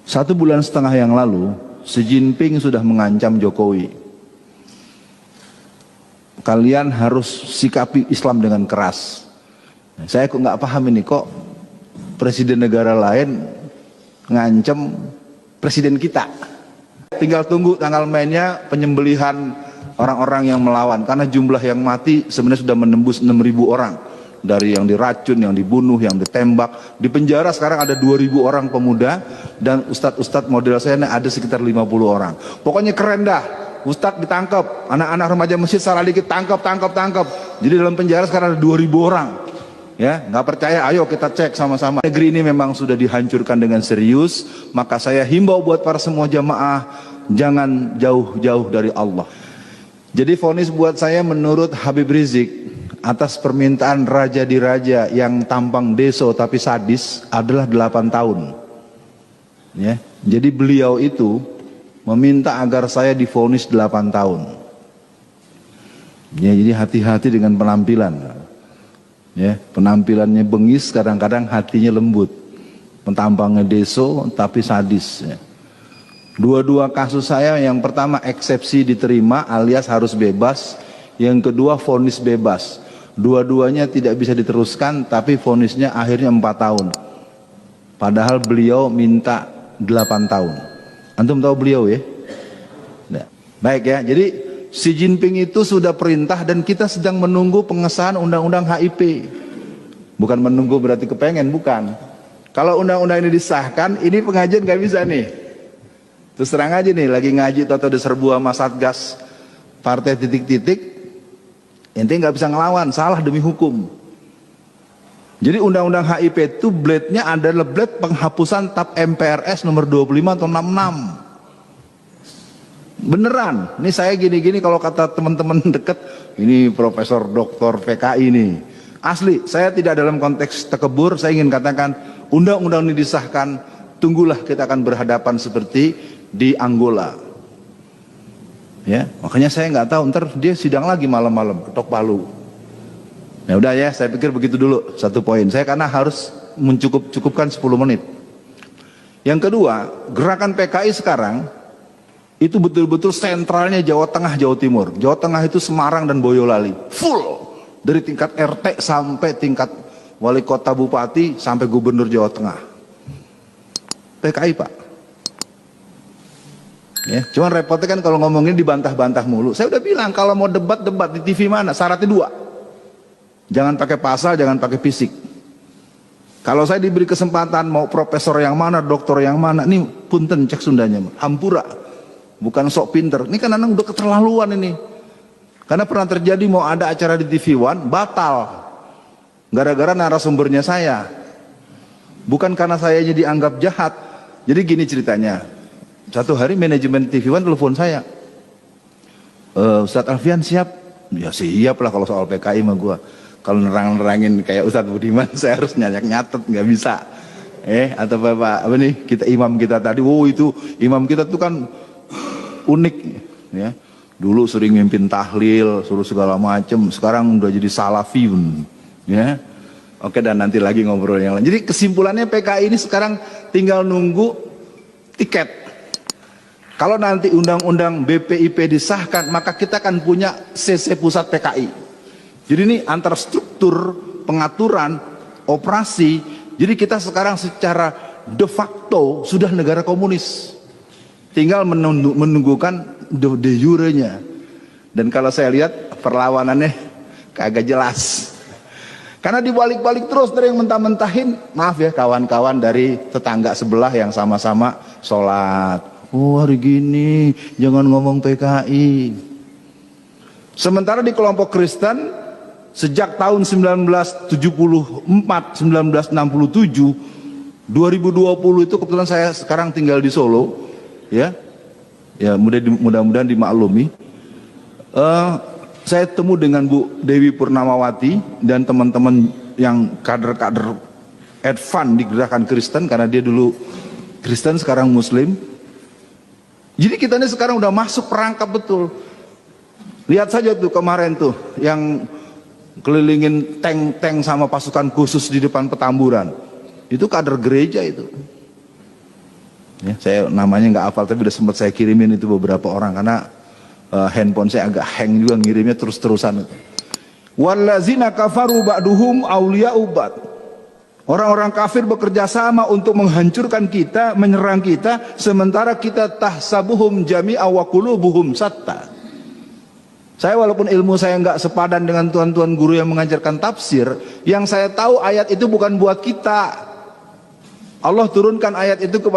1,5 bulan yang lalu, Xi Jinping sudah mengancam Jokowi. Kalian harus sikapi Islam dengan keras. Saya kok nggak paham ini, kok presiden negara lain ngancam presiden kita. Tinggal tunggu tanggal mainnya penyembelihan orang-orang yang melawan. Karena jumlah yang mati sebenarnya sudah menembus 6.000 orang. Dari yang diracun, yang dibunuh, yang ditembak. Di penjara sekarang ada 2.000 orang pemuda. Dan ustadz-ustadz model saya ada sekitar 50 orang. Pokoknya keren dah. Ustadz ditangkap, anak-anak remaja masjid salah dikit tangkap. Jadi dalam penjara sekarang ada 2.000 orang. Ya, nggak percaya? Ayo kita cek sama-sama. Negeri ini memang sudah dihancurkan dengan serius. Maka saya himbau buat para semua jamaah, jangan jauh-jauh dari Allah. Jadi vonis buat saya menurut Habib Rizik atas permintaan raja di raja yang tampang deso tapi sadis adalah 8 tahun. Ya, jadi beliau itu meminta agar saya divonis 8 tahun. Ya, jadi hati-hati dengan penampilan. Ya, penampilannya bengis, kadang-kadang hatinya lembut. Tampangnya deso tapi sadis. Ya. Dua-dua kasus saya, yang pertama eksepsi diterima alias harus bebas, yang kedua vonis bebas. Dua-duanya tidak bisa diteruskan, tapi vonisnya akhirnya 4 tahun. Padahal beliau minta 8 tahun. Antum tahu beliau ya? Nah, baik ya, jadi Xi Jinping itu sudah perintah dan kita sedang menunggu pengesahan undang-undang HIP. Bukan menunggu berarti kepengen, bukan. Kalau undang-undang ini disahkan, ini pengajian gak bisa nih. Terus terang aja nih, lagi ngaji atau diserbu sama Satgas partai titik-titik, ente nggak bisa ngelawan, salah demi hukum. Jadi undang-undang HIP itu blade-nya adalah blade penghapusan TAP MPRS nomor 25 atau 66. Beneran, ini saya gini-gini kalau kata teman-teman deket, ini Profesor Doktor PKI ini. Asli, saya tidak dalam konteks tekebur, saya ingin katakan undang-undang ini disahkan, tunggulah kita akan berhadapan seperti di Angola. Ya, makanya saya nggak tahu ntar dia sidang lagi malam-malam ketok palu. Ya udah ya, saya pikir begitu dulu satu poin. Saya karena harus mencukupkan 10 menit. Yang kedua, gerakan PKI sekarang itu betul-betul sentralnya Jawa Tengah, Jawa Timur. Jawa Tengah itu Semarang dan Boyolali, full dari tingkat RT sampai tingkat wali kota, bupati sampai gubernur Jawa Tengah. PKI Pak. Ya, cuman repotnya kan kalau ngomongin dibantah-bantah mulu. Saya udah bilang kalau mau debat di TV mana, syaratnya 2. Jangan pakai pasal, jangan pakai fisik. Kalau saya diberi kesempatan mau profesor yang mana, doktor yang mana, ini punten cek Sundanya, hampura. Bukan sok pinter. Ini kan anak udah keterlaluan ini. Karena pernah terjadi mau ada acara di TV One batal. Gara-gara narasumbernya saya. Bukan karena saya dianggap jahat. Jadi gini ceritanya. Satu hari manajemen TV One telepon saya, Ustadz Alfian siap? Ya siap lah kalau soal PKI mah gua. Kalau nerang-nerangin kayak Ustadz Budiman saya harus nyatet, nggak bisa. Atau apa nih kita imam kita tadi, itu imam kita tuh kan unik ya. Dulu sering mimpin tahlil, suruh segala macem, sekarang udah jadi salafiyun ya. Oke, dan nanti lagi ngobrol yang lain. Jadi kesimpulannya PKI ini sekarang tinggal nunggu tiket. Kalau nanti undang-undang BPIP disahkan, maka kita akan punya CC pusat PKI. Jadi ini antar struktur, pengaturan, operasi. Jadi kita sekarang secara de facto sudah negara komunis. Tinggal menunggukan de jure-nya. Dan kalau saya lihat perlawanannya kagak jelas. Karena dibalik-balik terus dari yang mentah-mentahin. Maaf ya kawan-kawan dari tetangga sebelah yang sama-sama sholat. Oh hari gini jangan ngomong PKI. Sementara di kelompok Kristen sejak tahun 1974, 1967, 2020 itu kebetulan saya sekarang tinggal di Solo, ya mudah-mudahan dimaklumi. Saya temu dengan Bu Dewi Purnamawati dan teman-teman yang kader-kader advance di gerakan Kristen, karena dia dulu Kristen sekarang Muslim. Jadi kita ini sekarang udah masuk perangkap betul. Lihat saja tuh kemarin tuh yang kelilingin tank-tank sama pasukan khusus di depan Petamburan. Itu kader gereja itu. Ya, saya namanya nggak hafal tapi udah sempat saya kirimin itu beberapa orang karena handphone saya agak hang juga ngirimnya terus-terusan. Wallazina kafaru ba'duhum awliya'u ba'd. Orang-orang kafir bekerja sama untuk menghancurkan kita, menyerang kita, sementara kita tahsabuhum jami'a wa qulubuhum satta. Saya walaupun ilmu saya nggak sepadan dengan tuan-tuan guru yang mengajarkan tafsir, yang saya tahu ayat itu bukan buat kita. Allah turunkan ayat itu kepada